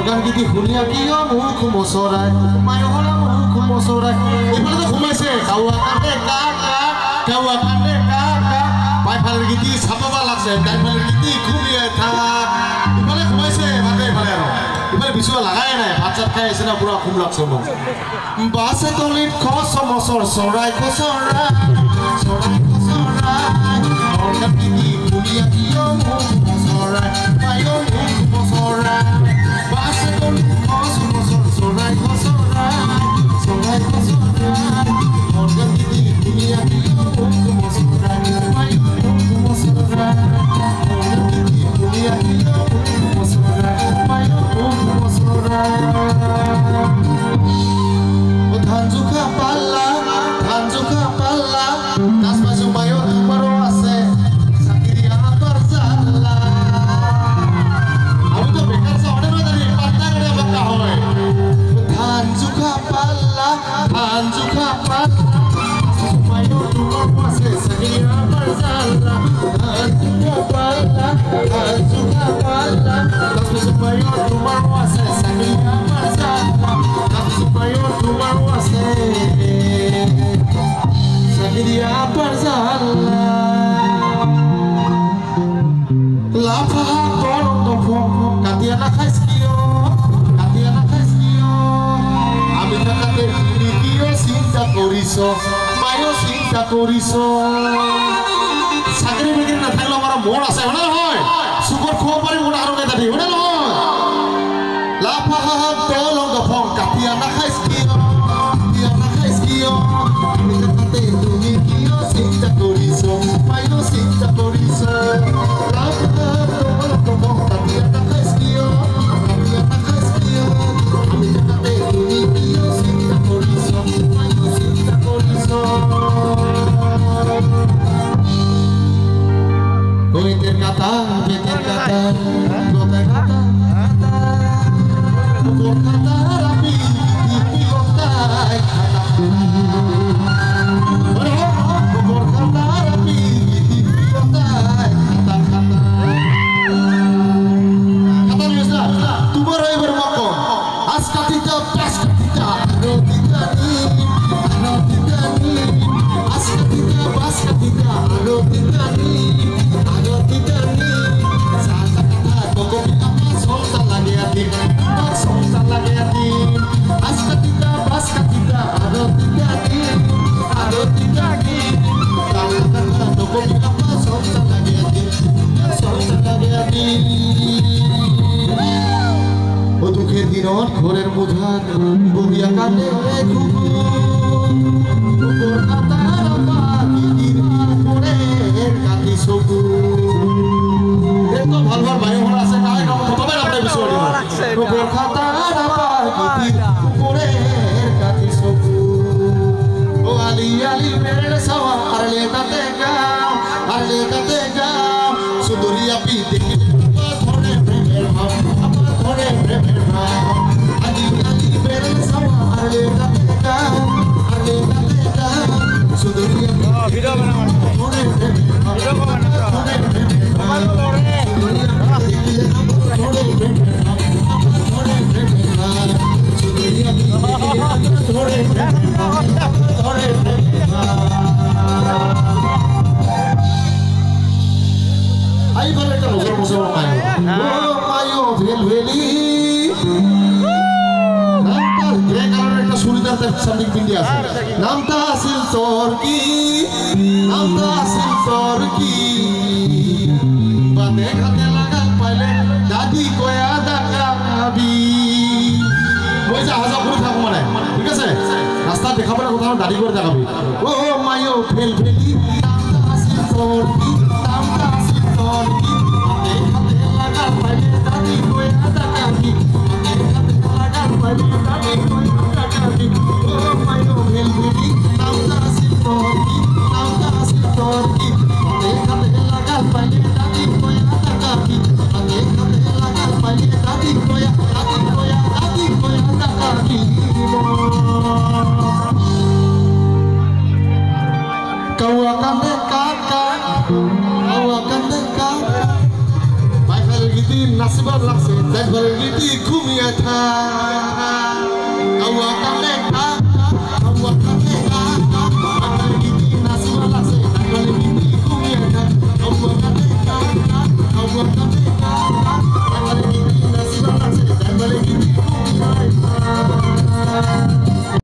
গান গীতি শুনিয়া কিয় মুখ মচৰাই মায়হৰা মুখ মচৰাই এইফালে সোমাইছে কাউৱা কান্দে কা কা কাউৱা কান্দে কা কা বাইফালে গীতি চাপাবা লাগছে দাইফালে গীতি ঘুমিয়াই থাক ইফালে সোমাইছে ভাতে ইফালে আৰু ইফালে বিচুৱা লাগাই নাই ভাত চাত খাই আহিছে না পুৰা খুব লাগছে মোক বাছে তলিত খচ মচৰ চৰাই খচৰাই চৰাই খচৰাই গান গীতি শুনিয়া কিয় মুখ মচৰাই মায় মুখ মচৰাই বাছে তলিত খচ মচৰ চৰাই খচৰাই চৰাই খচৰাই গান গীতি শুনিয়া কিয় মুখ মচৰাই মায় মুখ মচৰাই গান গীতি শুনিয়া কিয় মুখ মচৰাই মায় মুখ মচৰাই ধান জোখা পাল্লা কাজ বাজু মায়ো তোমাৰো আছে চাকিৰিয়া পাৰজালা আমি তো বেকাৰ চাওঁতে নহয় জানি পাত্তা কৰে বাক্কা হয় ধান জোখা পাল্লা মায়ো তোমাৰো আছে চাকিৰিয়া পাৰজালা ধান জোখা পাল্লা কাজ বাজু মায়ো তোমাৰো আছে চাকিৰিয়া পাৰজালা mayo tumaru ase sakiria parzala lafa korong dofong katiana khaiskio ami takate dikio sinta koriso mayo sinta koriso sakiri begini na thaklo amara mon ase hona hoy sukor khob pari mon aro ke dadi hona hoy lafa korong dofong katiana khaiskio ami takate dikio sinta koriso mayo sinta koriso lafa korong dofong katiana khaiskio ami takate dikio sinta koriso mayo sinta koriso hoy ter kata rapi di kotai দুঃখের দিনত ঘরের বোঝাত বহিয়া কাটে কাটি চকু ভাল ভাল বায়ু ভরা আছে নাই প্রথমে আপনি বিষয় কাটি চকু ও আলি আলি মেরে সাওয়া আরলে কাতে গাও সুদরিয়া পি দেখে ধরে প্রেমের ভাব আলি আলি মেরে সাওয়া আরলে কাতে গাও সুদরিয়া ভিডিও বানাও ধরে প্রেমের ভাব ahí va la cara los mayo velveli namta grey color একটা সুরিদার সামনে পিন্ডি আছে নামটা আসিল তোর কি বাদে খাতে লাগা পাইলে দাদি কয়া দাকাবি ওই যে হাজা করে থাকো মানে ঠিক আছে রাস্তা দেখাবো না কোথাও দাদি করে দেখাবি ও মায়ো ভেলভেলি নামটা আসিল তোর কি বাদে খাতে লাগা পাইলে দাদি কয়া দাকাবি ও মায়ো ভেলভেলি নামটা আসিল তোর কি বাদে খাতে লাগা পাইলে দাদি কয়া দাকাবি দাদি কয়া দাকাবি কাউয়া কান্দে কাকা গীতি নাচিবার লাগছে ড্রাইভারের গীতি ঘুমিয়ে থা কাউয়া কানে কা কাউয়া কানে কা ড্রাইভারের গীতি নাচিবার লাগছে ড্রাইভারের গীতি ঘুমিয়ে থা কাউয়া কানে কা কাউয়া কানে কা